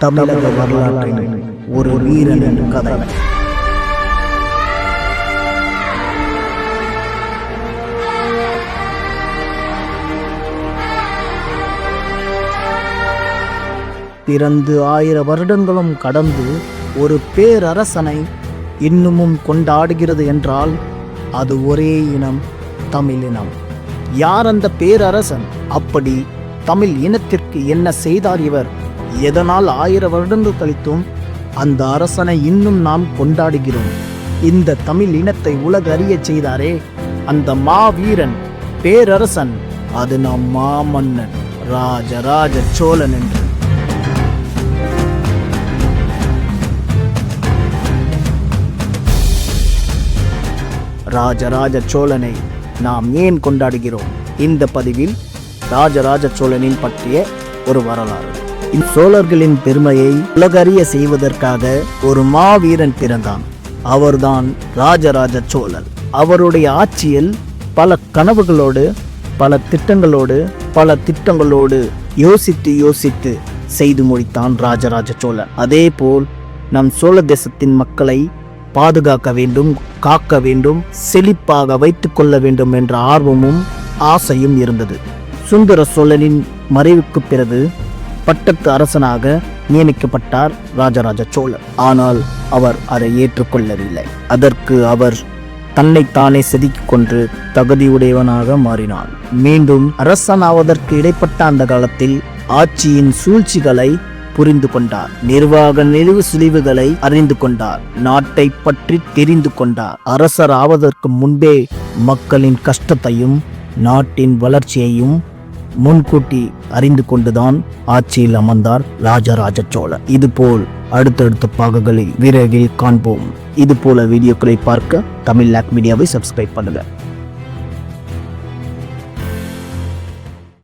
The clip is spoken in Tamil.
தமிழக வரலாற்றின் ஒரு வீரனின் கதை. பிறந்து 1000 வருடங்களும் கடந்து ஒரு பேரரசனை இன்னமும் கொண்டாடுகிறது என்றால் அது ஒரே இனம், தமிழினம். யார் அந்த பேரரசன்? அப்படி தமிழ் இனத்திற்கு என்ன செய்தார் இவர்? எதனால் 1000 வருடங்கள் கழித்தும் அந்த அரசனை இன்னும் நாம் கொண்டாடுகிறோம்? இந்த தமிழ் இனத்தை உலக அறிய செய்தாரே அந்த மாவீரன், பேரரசன், அது நம் மாமன்னன் ராஜராஜ சோழன் என்று. ராஜராஜ சோழனை நாம் ஏன் கொண்டாடுகிறோம்? இந்த பதிவில் ராஜராஜ சோழனின் பற்றிய ஒரு வரலாறு. சோழர்களின் பெருமையை உலகறிய செய்வதற்காக ஒரு மாவீரன் பிறந்தான். அவர்தான் ராஜராஜ சோழன். அவருடைய ஆட்சியில் பல கனவுகளோடு, பல திட்டங்களோடு யோசித்து செய்து முடித்தான் ராஜராஜ சோழன். அதேபோல் நம் சோழ தேசத்தின் மக்களை பாதுகாக்க வேண்டும், காக்க வேண்டும், செழிப்பாக வைத்துக் கொள்ள வேண்டும் என்ற ஆர்வமும் ஆசையும் இருந்தது. சுந்தர சோழனின் மறைவுக்கு பிறகு பட்டத்து அரசனாக நியமிக்கப்பட்டார் ராஜராஜ சோழன். ஆனால் அவர் அதை ஏற்றுக்கொள்ளவில்லை. அதற்கு அவர் தன்னைத்தானே செதுக்கிக் கொண்டு தகுதியுடையவனாக மாறினான். மீண்டும் அரசனாவதற்கு இடைப்பட்ட அந்த காலத்தில் ஆட்சியின் சூழ்ச்சிகளை புரிந்து கொண்டார். நிர்வாக நெளிவு சுழிவுகளை அறிந்து கொண்டார். நாட்டை பற்றி தெரிந்து கொண்டார். அரசர் ஆவதற்கு முன்பே மக்களின் கஷ்டத்தையும் நாட்டின் வளர்ச்சியையும் முன்கூட்டி அறிந்து கொண்டுதான் ஆட்சியில் அமர்ந்தார் ராஜராஜ சோழன். இதுபோல் அடுத்தடுத்த பாகங்களை விரைவில் காண்போம். இதுபோல வீடியோக்களை பார்க்க தமிழ் லாக் மீடியாவை சப்ஸ்கிரைப் பண்ணுங்க.